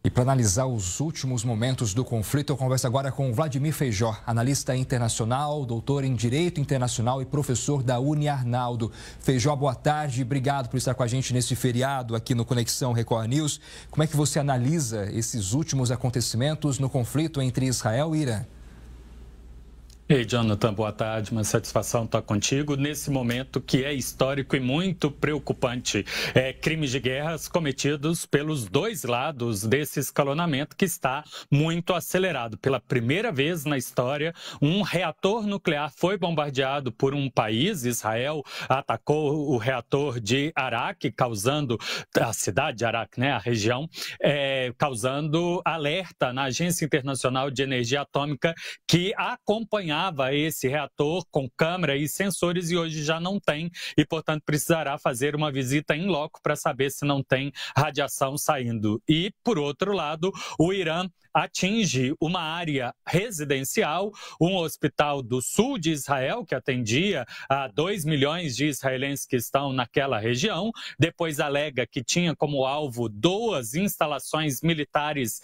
E para analisar os últimos momentos do conflito, eu converso agora com Vladimir Feijó, analista internacional, doutor em Direito Internacional e professor da Uniarnaldo. Feijó, boa tarde, obrigado por estar com a gente nesse feriado aqui no Conexão Record News. Como é que você analisa esses últimos acontecimentos no conflito entre Israel e Irã? Ei, Jonathan, boa tarde, uma satisfação estar contigo nesse momento que é histórico e muito preocupante. Crimes de guerra cometidos pelos dois lados desse escalonamento que está muito acelerado. Pela primeira vez na história, um reator nuclear foi bombardeado por um país. Israel atacou o reator de Arak, causando a cidade de Arak, né, a região, causando alerta na Agência Internacional de Energia Atômica que acompanhava esse reator com câmera e sensores e hoje já não tem e, portanto, precisará fazer uma visita em loco para saber se não tem radiação saindo. E, por outro lado, o Irã atinge uma área residencial, um hospital do sul de Israel, que atendia a 2 milhões de israelenses que estão naquela região, depois alega que tinha como alvo 2 instalações militares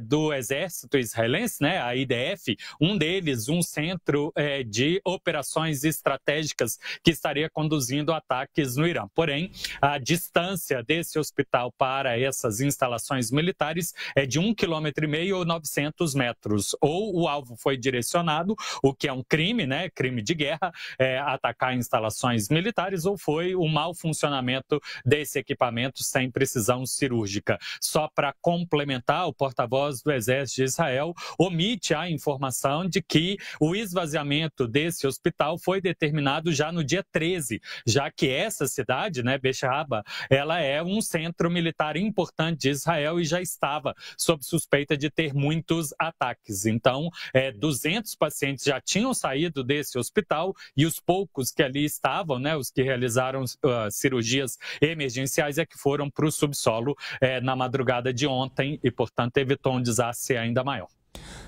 do exército israelense, né, a IDF, um deles um centro de operações estratégicas que estaria conduzindo ataques no Irã. Porém, a distância desse hospital para essas instalações militares é de 1,5 km ou 900 metros. Ou o alvo foi direcionado, o que é um crime, né? Crime de guerra, atacar instalações militares, ou foi o mau funcionamento desse equipamento sem precisão cirúrgica. Só para complementar, o porta-voz do Exército de Israel omite a informação de que o esvaziamento desse hospital foi determinado já no dia 13, já que essa cidade, né, Beersheba, ela é um centro militar importante de Israel e já estava sob suspeita de ter muitos ataques. Então, 200 pacientes já tinham saído desse hospital e os poucos que ali estavam, né, os que realizaram cirurgias emergenciais, é que foram para o subsolo na madrugada de ontem e, portanto, evitou um desastre ainda maior.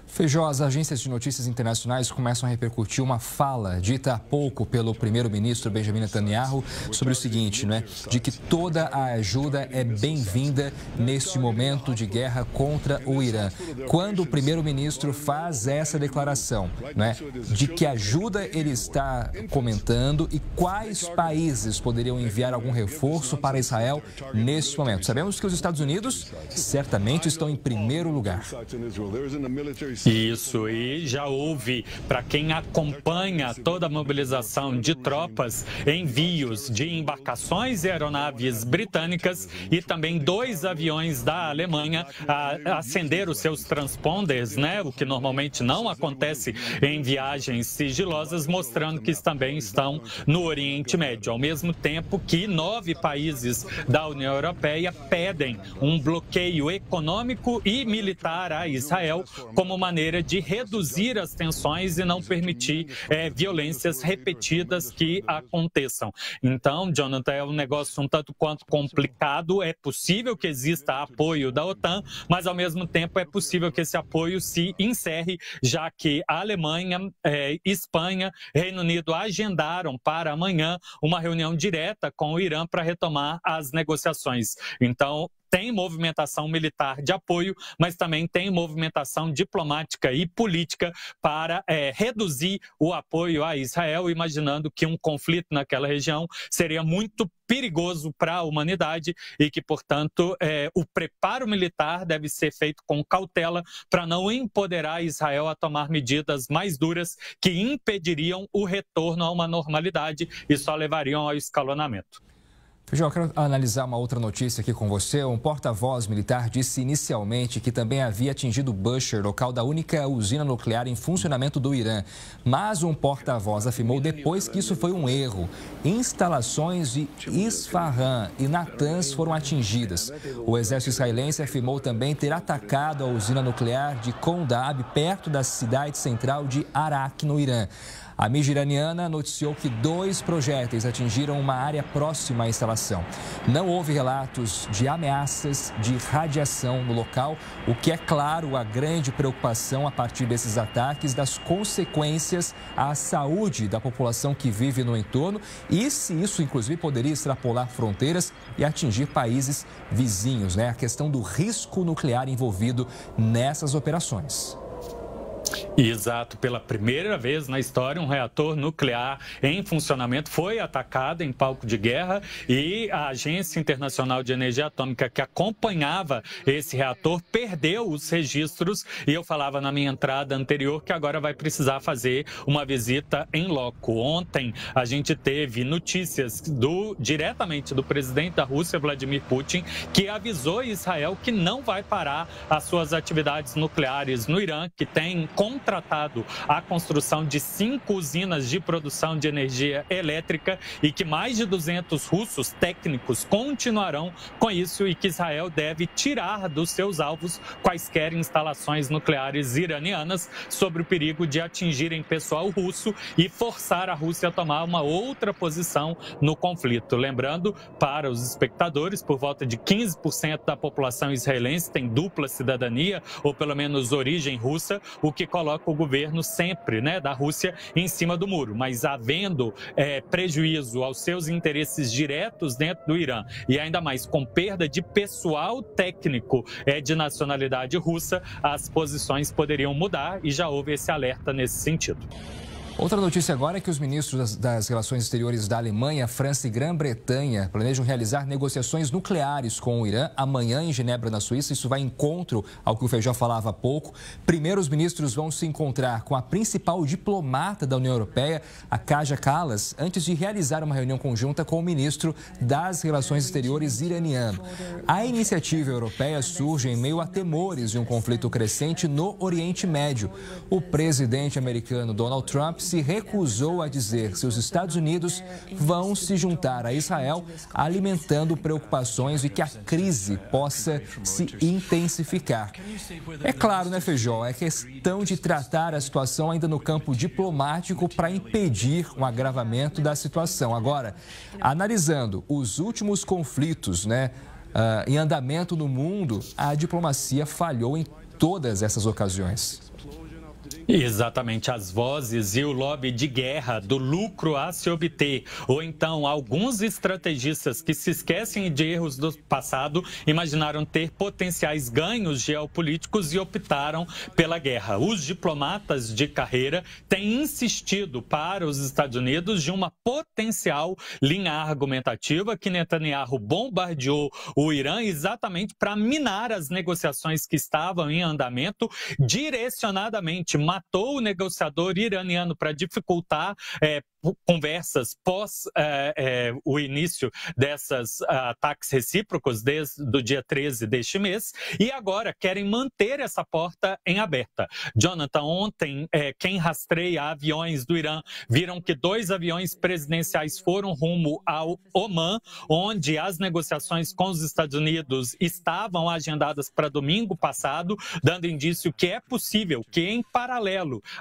Feijó, as agências de notícias internacionais começam a repercutir uma fala dita há pouco pelo primeiro-ministro Benjamin Netanyahu sobre o seguinte, né? De que toda a ajuda é bem-vinda neste momento de guerra contra o Irã. Quando o primeiro-ministro faz essa declaração, né? De que ajuda ele está comentando e quais países poderiam enviar algum reforço para Israel neste momento? Sabemos que os Estados Unidos certamente estão em primeiro lugar. Isso, e já houve, para quem acompanha toda a mobilização de tropas, envios de embarcações e aeronaves britânicas e também 2 aviões da Alemanha a acender os seus transponders, né? O que normalmente não acontece em viagens sigilosas, mostrando que também estão no Oriente Médio. Ao mesmo tempo que 9 países da União Europeia pedem um bloqueio econômico e militar a Israel como maneira de reduzir as tensões e não permitir violências repetidas que aconteçam. Então, Jonathan, é um negócio um tanto quanto complicado. É possível que exista apoio da OTAN, mas ao mesmo tempo é possível que esse apoio se encerre, já que a Alemanha, Espanha, Reino Unido agendaram para amanhã uma reunião direta com o Irã para retomar as negociações. Então, tem movimentação militar de apoio, mas também tem movimentação diplomática e política para reduzir o apoio a Israel, imaginando que um conflito naquela região seria muito perigoso para a humanidade e que, portanto, o preparo militar deve ser feito com cautela para não empoderar Israel a tomar medidas mais duras que impediriam o retorno a uma normalidade e só levariam ao escalonamento. Feijó, eu quero analisar uma outra notícia aqui com você. Um porta-voz militar disse inicialmente que também havia atingido Bushehr, local da única usina nuclear em funcionamento do Irã. Mas um porta-voz afirmou depois que isso foi um erro. Instalações de Isfahan e Natanz foram atingidas. O exército israelense afirmou também ter atacado a usina nuclear de Kondab, perto da cidade central de Arak, no Irã. A mídia iraniana noticiou que 2 projéteis atingiram uma área próxima à instalação. Não houve relatos de ameaças de radiação no local, o que é claro a grande preocupação a partir desses ataques das consequências à saúde da população que vive no entorno e se isso, inclusive, poderia extrapolar fronteiras e atingir países vizinhos, né? A questão do risco nuclear envolvido nessas operações. Exato, pela primeira vez na história, um reator nuclear em funcionamento foi atacado em palco de guerra e a Agência Internacional de Energia Atômica, que acompanhava esse reator, perdeu os registros e eu falava na minha entrada anterior que agora vai precisar fazer uma visita em loco. Ontem a gente teve notícias diretamente do presidente da Rússia, Vladimir Putin, que avisou Israel que não vai parar as suas atividades nucleares no Irã, que tem contratado a construção de 5 usinas de produção de energia elétrica e que mais de 200 russos técnicos continuarão com isso e que Israel deve tirar dos seus alvos quaisquer instalações nucleares iranianas sobre o perigo de atingirem pessoal russo e forçar a Rússia a tomar uma outra posição no conflito. Lembrando, para os espectadores, por volta de 15% da população israelense tem dupla cidadania ou pelo menos origem russa, o que coloca o governo sempre, né, da Rússia em cima do muro. Mas havendo prejuízo aos seus interesses diretos dentro do Irã e ainda mais com perda de pessoal técnico de nacionalidade russa, as posições poderiam mudar e já houve esse alerta nesse sentido. Outra notícia agora é que os ministros das Relações Exteriores da Alemanha, França e Grã-Bretanha planejam realizar negociações nucleares com o Irã amanhã em Genebra, na Suíça. Isso vai em encontro ao que o Feijó falava há pouco. Primeiro, os ministros vão se encontrar com a principal diplomata da União Europeia, a Kaja Kallas, antes de realizar uma reunião conjunta com o ministro das Relações Exteriores iraniano. A iniciativa europeia surge em meio a temores de um conflito crescente no Oriente Médio. O presidente americano Donald Trump se recusou a dizer se os Estados Unidos vão se juntar a Israel, alimentando preocupações de que a crise possa se intensificar. É claro, né, Feijó? É questão de tratar a situação ainda no campo diplomático para impedir um agravamento da situação. Agora, analisando os últimos conflitos, né, em andamento no mundo, a diplomacia falhou em todas essas ocasiões. Exatamente, as vozes e o lobby de guerra, do lucro a se obter, ou então alguns estrategistas que se esquecem de erros do passado, imaginaram ter potenciais ganhos geopolíticos e optaram pela guerra. Os diplomatas de carreira têm insistido para os Estados Unidos de uma potencial linha argumentativa que Netanyahu bombardeou o Irã exatamente para minar as negociações que estavam em andamento direcionadamente, matou o negociador iraniano para dificultar conversas pós o início desses ataques recíprocos desde o dia 13 deste mês e agora querem manter essa porta em aberta. Jonathan, ontem quem rastreia aviões do Irã viram que 2 aviões presidenciais foram rumo ao Omã, onde as negociações com os Estados Unidos estavam agendadas para domingo passado, dando indício que é possível que em paralelo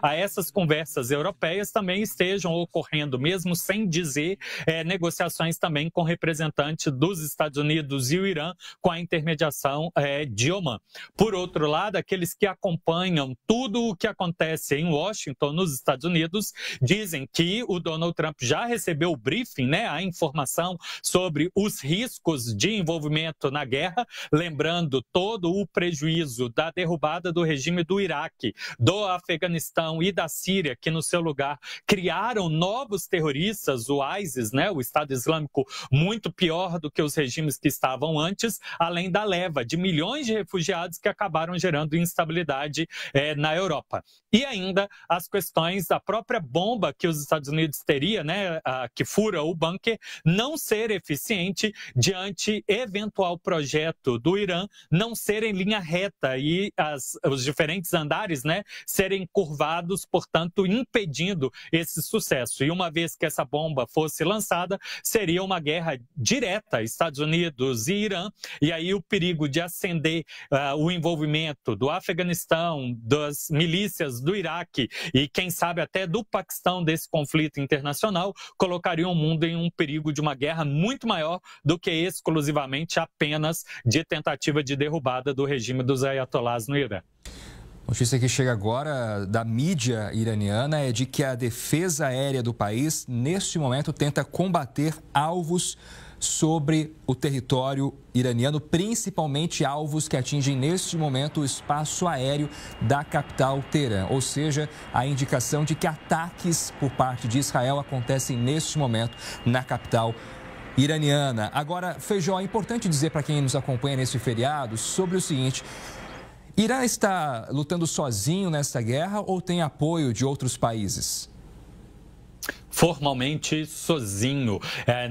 a essas conversas europeias também estejam ocorrendo, mesmo sem dizer, negociações também com representantes dos Estados Unidos e o Irã com a intermediação de Omã. Por outro lado, aqueles que acompanham tudo o que acontece em Washington, nos Estados Unidos, dizem que o Donald Trump já recebeu o briefing, né, a informação sobre os riscos de envolvimento na guerra, lembrando todo o prejuízo da derrubada do regime do Iraque, do Afeganistão e da Síria, que no seu lugar criaram novos terroristas, o ISIS, né, o Estado Islâmico, muito pior do que os regimes que estavam antes, além da leva de milhões de refugiados que acabaram gerando instabilidade na Europa. E ainda as questões da própria bomba que os Estados Unidos teria, né, que fura o bunker, não ser eficiente diante eventual projeto do Irã não ser em linha reta e os diferentes andares, né, serem curvados, portanto, impedindo esse sucesso. E uma vez que essa bomba fosse lançada, seria uma guerra direta, Estados Unidos e Irã, e aí o perigo de acender o envolvimento do Afeganistão, das milícias do Iraque e, quem sabe, até do Paquistão desse conflito internacional, colocaria o mundo em um perigo de uma guerra muito maior do que exclusivamente apenas de tentativa de derrubada do regime dos ayatolás no Irã. Notícia que chega agora da mídia iraniana é de que a defesa aérea do país, neste momento, tenta combater alvos sobre o território iraniano, principalmente alvos que atingem, neste momento, o espaço aéreo da capital Teherã. Ou seja, a indicação de que ataques por parte de Israel acontecem, neste momento, na capital iraniana. Agora, Feijó, é importante dizer para quem nos acompanha nesse feriado sobre o seguinte: Irã está lutando sozinho nessa guerra ou tem apoio de outros países? Formalmente sozinho.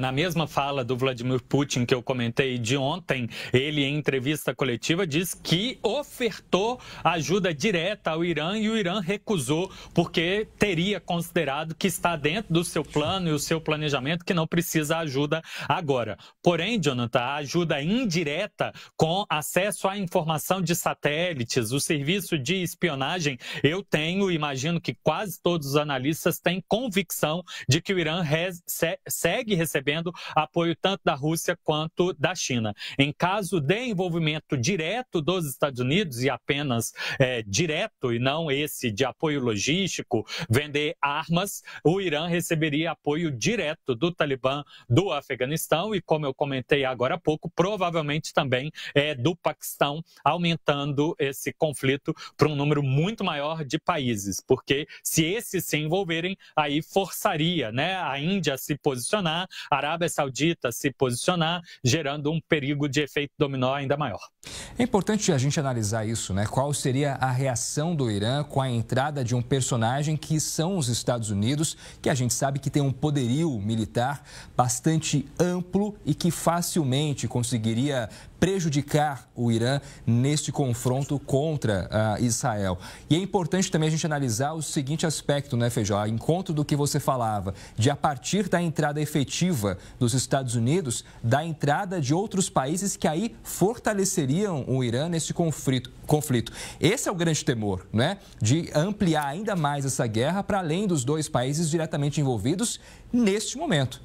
Na mesma fala do Vladimir Putin que eu comentei de ontem, ele em entrevista coletiva diz que ofertou ajuda direta ao Irã e o Irã recusou porque teria considerado que está dentro do seu plano e o seu planejamento, que não precisa ajuda agora. Porém, Jonathan, a ajuda indireta com acesso à informação de satélites, o serviço de espionagem, eu imagino que quase todos os analistas têm convicção de que o Irã segue recebendo apoio tanto da Rússia quanto da China. Em caso de envolvimento direto dos Estados Unidos, e apenas direto e não esse de apoio logístico, vender armas, o Irã receberia apoio direto do Talibã do Afeganistão e, como eu comentei agora há pouco, provavelmente também do Paquistão, aumentando esse conflito para um número muito maior de países, porque se esses se envolverem, aí forçaria a Índia a se posicionar, a Arábia Saudita a se posicionar, gerando um perigo de efeito dominó ainda maior. É importante a gente analisar isso, né? Qual seria a reação do Irã com a entrada de um personagem que são os Estados Unidos, que a gente sabe que tem um poderio militar bastante amplo e que facilmente conseguiria prejudicar o Irã neste confronto contra Israel. E é importante também a gente analisar o seguinte aspecto, né, Feijó? Encontro do que você falava, de a partir da entrada efetiva dos Estados Unidos, da entrada de outros países que aí fortaleceriam o Irã nesse conflito. Esse é o grande temor, né? De ampliar ainda mais essa guerra para além dos dois países diretamente envolvidos neste momento.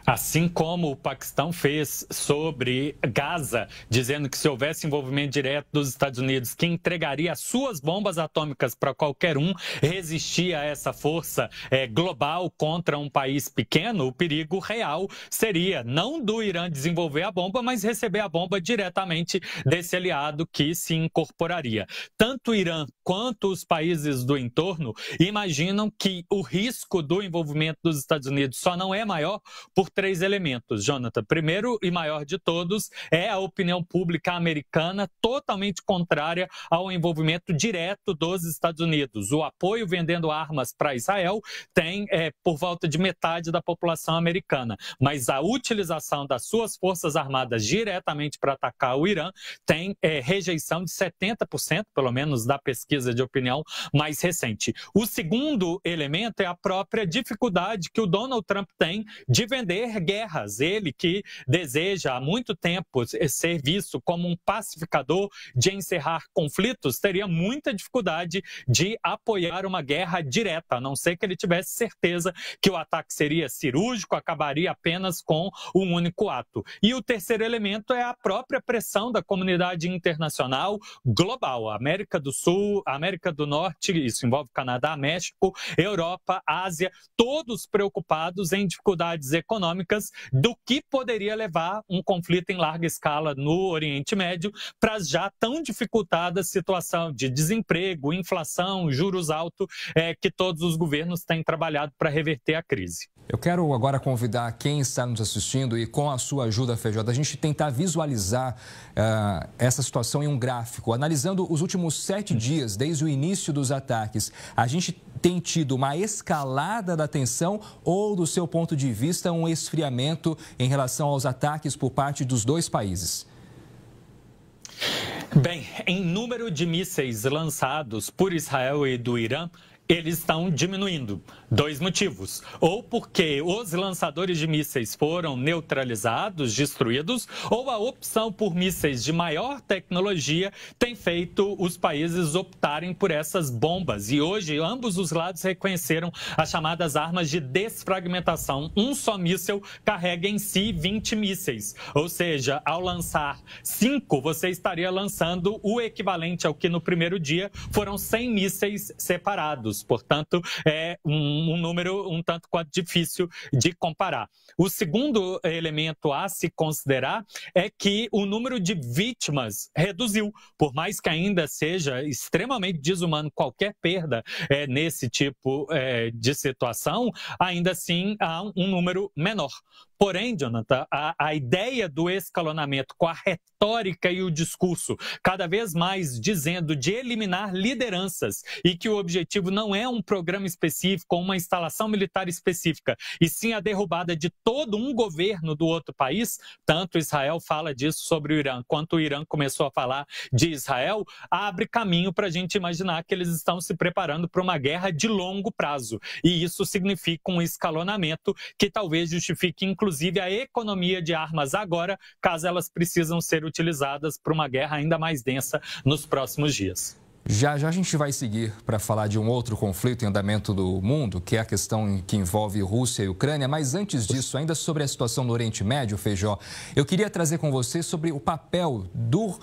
Assim como o Paquistão fez sobre Gaza, dizendo que se houvesse envolvimento direto dos Estados Unidos, que entregaria as suas bombas atômicas para qualquer um, resistir a essa força global contra um país pequeno, o perigo real seria não do Irã desenvolver a bomba, mas receber a bomba diretamente desse aliado que se incorporaria. Tanto o Irã quanto os países do entorno imaginam que o risco do envolvimento dos Estados Unidos só não é maior por 3 elementos, Jonathan. Primeiro e maior de todos é a opinião pública americana totalmente contrária ao envolvimento direto dos Estados Unidos. O apoio vendendo armas para Israel tem por volta de metade da população americana, mas a utilização das suas forças armadas diretamente para atacar o Irã tem rejeição de 70%, pelo menos da pesquisa de opinião mais recente. O segundo elemento é a própria dificuldade que o Donald Trump tem de vender guerras. Ele que deseja há muito tempo ser visto como um pacificador, de encerrar conflitos, teria muita dificuldade de apoiar uma guerra direta, a não ser que ele tivesse certeza que o ataque seria cirúrgico, acabaria apenas com um único ato. E o terceiro elemento é a própria pressão da comunidade internacional global, América do Sul, América do Norte, isso envolve Canadá, México, Europa, Ásia, todos preocupados em dificuldades econômicas do que poderia levar um conflito em larga escala no Oriente Médio para já tão dificultada situação de desemprego, inflação, juros altos, que todos os governos têm trabalhado para reverter a crise. Eu quero agora convidar quem está nos assistindo e, com a sua ajuda, Feijó, a gente tentar visualizar essa situação em um gráfico. Analisando os últimos 7 dias, desde o início dos ataques, a gente tem tido uma escalada da tensão ou, do seu ponto de vista, um esfriamento em relação aos ataques por parte dos dois países? Bem, em número de mísseis lançados por Israel e do Irã, eles estão diminuindo. 2 motivos. Ou porque os lançadores de mísseis foram neutralizados, destruídos, ou a opção por mísseis de maior tecnologia tem feito os países optarem por essas bombas. E hoje, ambos os lados reconheceram as chamadas armas de desfragmentação. Um só míssil carrega em si 20 mísseis. Ou seja, ao lançar 5, você estaria lançando o equivalente ao que no primeiro dia foram 100 mísseis separados. Portanto, é um número um tanto quanto difícil de comparar. O segundo elemento a se considerar é que o número de vítimas reduziu. Por mais que ainda seja extremamente desumano qualquer perda nesse tipo de situação, ainda assim há um número menor. Porém, Jonathan, a ideia do escalonamento com a retórica e o discurso cada vez mais dizendo de eliminar lideranças e que o objetivo não é um programa específico ou uma instalação militar específica, e sim a derrubada de todo um governo do outro país, tanto Israel fala disso sobre o Irã, quanto o Irã começou a falar de Israel, abre caminho para a gente imaginar que eles estão se preparando para uma guerra de longo prazo. E isso significa um escalonamento que talvez justifique, inclusive, a economia de armas agora, caso elas precisam ser utilizadas para uma guerra ainda mais densa nos próximos dias. Já a gente vai seguir para falar de um outro conflito em andamento do mundo, que é a questão que envolve Rússia e Ucrânia. Mas antes disso, ainda sobre a situação no Oriente Médio, Feijó, eu queria trazer com você sobre o papel do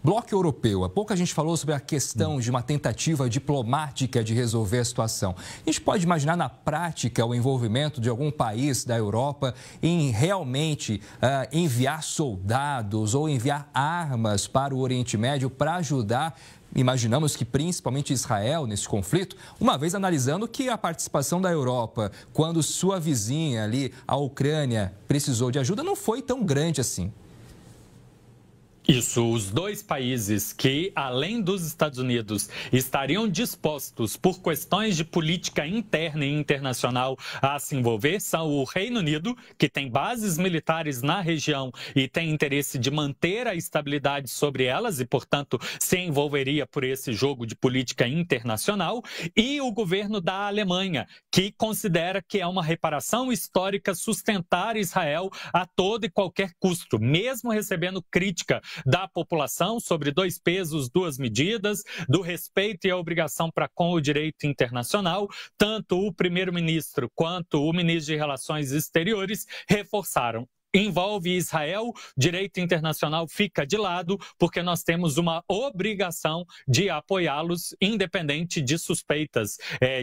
Bloco Europeu. Há pouco a gente falou sobre a questão de uma tentativa diplomática de resolver a situação. A gente pode imaginar na prática o envolvimento de algum país da Europa em realmente enviar soldados ou enviar armas para o Oriente Médio para ajudar, imaginamos que principalmente Israel nesse conflito, uma vez analisando que a participação da Europa, quando sua vizinha ali, a Ucrânia, precisou de ajuda, não foi tão grande assim. Isso, os dois países que, além dos Estados Unidos, estariam dispostos, por questões de política interna e internacional, a se envolver, são o Reino Unido, que tem bases militares na região e tem interesse de manter a estabilidade sobre elas e, portanto, se envolveria por esse jogo de política internacional, e o governo da Alemanha, que considera que é uma reparação histórica sustentar Israel a todo e qualquer custo, mesmo recebendo crítica da população sobre 2 pesos, 2 medidas, do respeito e a obrigação para com o direito internacional. Tanto o primeiro-ministro quanto o ministro de Relações Exteriores reforçaram. Envolve Israel, direito internacional fica de lado, porque nós temos uma obrigação de apoiá-los, independente de suspeitas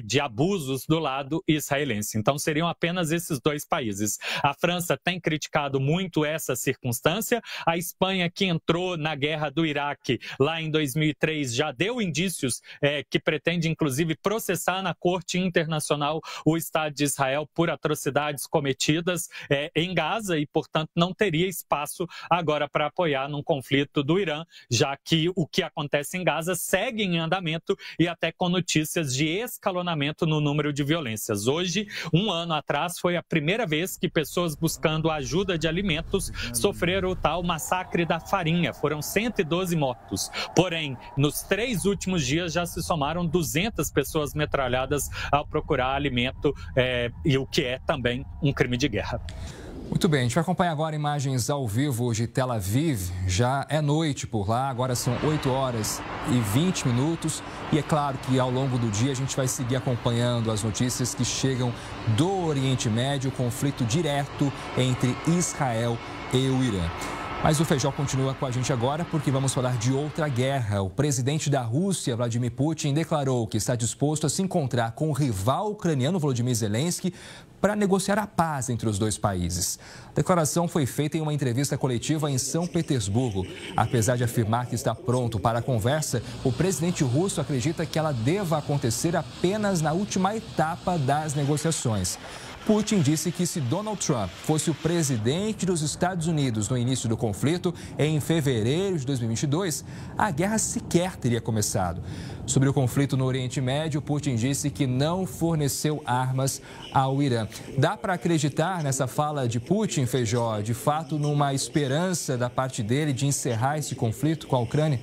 de abusos do lado israelense. Então, seriam apenas esses 2 países. A França tem criticado muito essa circunstância. A Espanha, que entrou na guerra do Iraque lá em 2003, já deu indícios que pretende, inclusive, processar na Corte Internacional o Estado de Israel por atrocidades cometidas em Gaza e, portanto, não teria espaço agora para apoiar num conflito do Irã, já que o que acontece em Gaza segue em andamento e até com notícias de escalonamento no número de violências. Hoje, 1 ano atrás, foi a primeira vez que pessoas buscando ajuda de alimentos sofreram o tal massacre da farinha. Foram 112 mortos. Porém, nos 3 últimos dias já se somaram 200 pessoas metralhadas ao procurar alimento, e o que é também um crime de guerra. Muito bem, a gente vai acompanhar agora imagens ao vivo de Tel Aviv. Já é noite por lá, agora são 8h20 e é claro que ao longo do dia a gente vai seguir acompanhando as notícias que chegam do Oriente Médio, o conflito direto entre Israel e o Irã. Mas o Feijó continua com a gente agora porque vamos falar de outra guerra. O presidente da Rússia, Vladimir Putin, declarou que está disposto a se encontrar com o rival ucraniano Volodymyr Zelensky para negociar a paz entre os 2 países. A declaração foi feita em uma entrevista coletiva em São Petersburgo. Apesar de afirmar que está pronto para a conversa, o presidente russo acredita que ela deva acontecer apenas na última etapa das negociações. Putin disse que se Donald Trump fosse o presidente dos Estados Unidos no início do conflito, em fevereiro de 2022, a guerra sequer teria começado. Sobre o conflito no Oriente Médio, Putin disse que não forneceu armas ao Irã. Dá para acreditar nessa fala de Putin, Feijó, de fato, numa esperança da parte dele de encerrar esse conflito com a Ucrânia?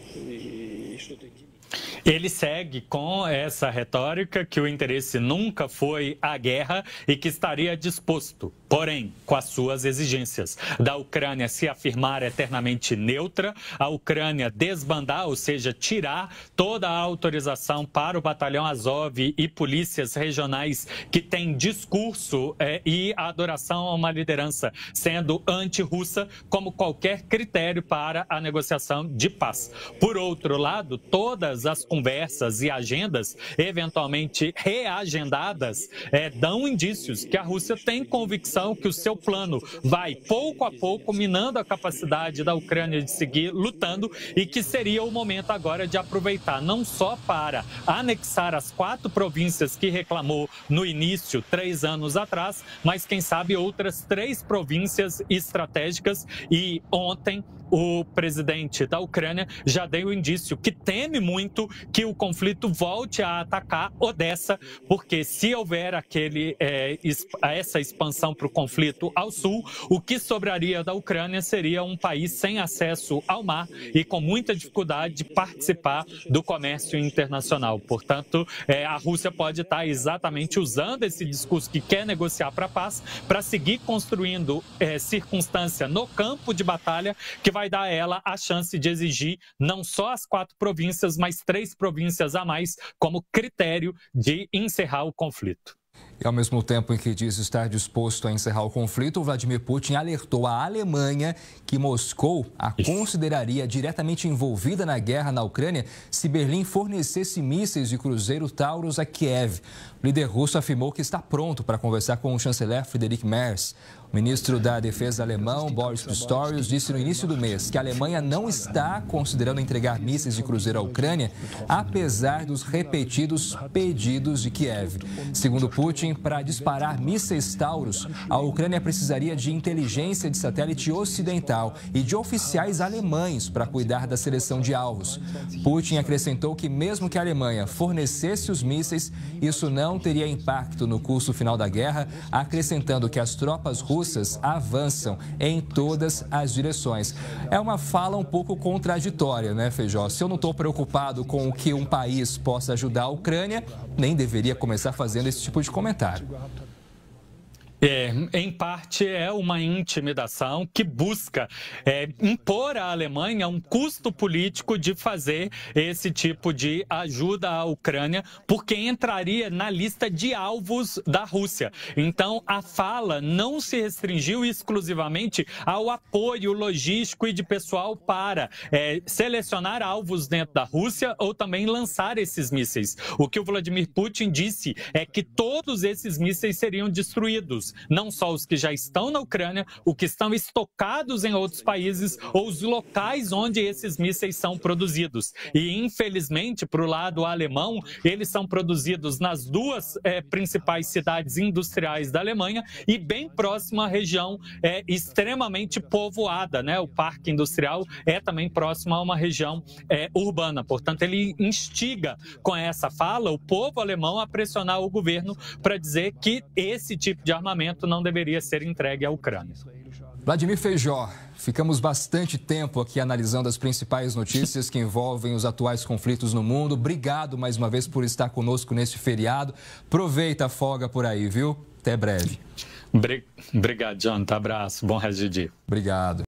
Ele segue com essa retórica que o interesse nunca foi a guerra e que estaria disposto, porém, com as suas exigências, da Ucrânia se afirmar eternamente neutra, a Ucrânia desbandar, ou seja, tirar toda a autorização para o batalhão Azov e polícias regionais que têm discurso e adoração a uma liderança sendo anti-russa como qualquer critério para a negociação de paz. Por outro lado, todas as conversas e agendas, eventualmente reagendadas, dão indícios que a Rússia tem convicção que o seu plano vai, pouco a pouco, minando a capacidade da Ucrânia de seguir lutando e que seria o momento agora de aproveitar não só para anexar as 4 províncias que reclamou no início, 3 anos atrás, mas, quem sabe, outras 3 províncias estratégicas. E ontem, o presidente da Ucrânia já deu indício que teme muito que o conflito volte a atacar Odessa, porque se houver essa expansão para o conflito ao sul, o que sobraria da Ucrânia seria um país sem acesso ao mar e com muita dificuldade de participar do comércio internacional. Portanto, a Rússia pode estar exatamente usando esse discurso que quer negociar para a paz para seguir construindo circunstância no campo de batalha que vai dar a ela a chance de exigir não só as 4 províncias, mas 3 províncias a mais como critério de encerrar o conflito. E ao mesmo tempo em que diz estar disposto a encerrar o conflito, Vladimir Putin alertou a Alemanha que Moscou a consideraria diretamente envolvida na guerra na Ucrânia se Berlim fornecesse mísseis de cruzeiro Taurus a Kiev. O líder russo afirmou que está pronto para conversar com o chanceler Friedrich Merz. O ministro da Defesa alemão, Boris Pistorius, disse no início do mês que a Alemanha não está considerando entregar mísseis de cruzeiro à Ucrânia, apesar dos repetidos pedidos de Kiev. Segundo Putin, para disparar mísseis Taurus, a Ucrânia precisaria de inteligência de satélite ocidental e de oficiais alemães para cuidar da seleção de alvos. Putin acrescentou que mesmo que a Alemanha fornecesse os mísseis, isso não teria impacto no curso final da guerra, acrescentando que as tropas russas avançam em todas as direções. É uma fala um pouco contraditória, né, Feijó? Se eu não estou preocupado com o que um país possa ajudar a Ucrânia, nem deveria começar fazendo esse tipo de comentário. Em parte é uma intimidação que busca impor à Alemanha um custo político de fazer esse tipo de ajuda à Ucrânia, porque entraria na lista de alvos da Rússia. Então, a fala não se restringiu exclusivamente ao apoio logístico e de pessoal para selecionar alvos dentro da Rússia ou também lançar esses mísseis. O que o Vladimir Putin disse é que todos esses mísseis seriam destruídos. Não só os que já estão na Ucrânia, os que estão estocados em outros países ou os locais onde esses mísseis são produzidos. E, infelizmente, para o lado alemão, eles são produzidos nas 2 principais cidades industriais da Alemanha e bem próximo à região extremamente povoada, né? O parque industrial é também próximo a uma região urbana. Portanto, ele instiga com essa fala o povo alemão a pressionar o governo para dizer que esse tipo de armamento não deveria ser entregue à Ucrânia. Vladimir Feijó, ficamos bastante tempo aqui analisando as principais notícias que envolvem os atuais conflitos no mundo. Obrigado mais uma vez por estar conosco nesse feriado. Aproveita a folga por aí, viu? Até breve. Obrigado, Jonathan. Abraço. Bom resto de dia. Obrigado.